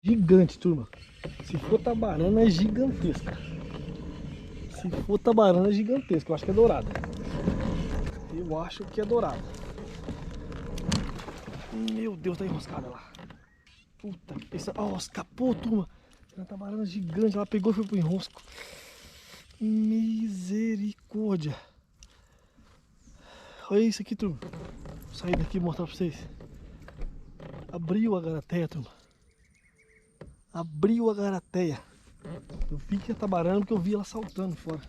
Gigante, turma. Se for tabarana, é gigantesca. Se for tabarana, é gigantesca. Eu acho que é dourada. Eu acho que é dourada. Meu Deus, tá enroscada lá. Puta, essa... Ó, escapou, turma. Uma tabarana gigante. Ela pegou e foi pro enrosco. Misericórdia. Olha isso aqui, turma. Vou sair daqui e mostrar pra vocês. Abriu a garateia, turma. Abriu a garateia. Eu vi que ia tabarana porque eu vi ela saltando fora.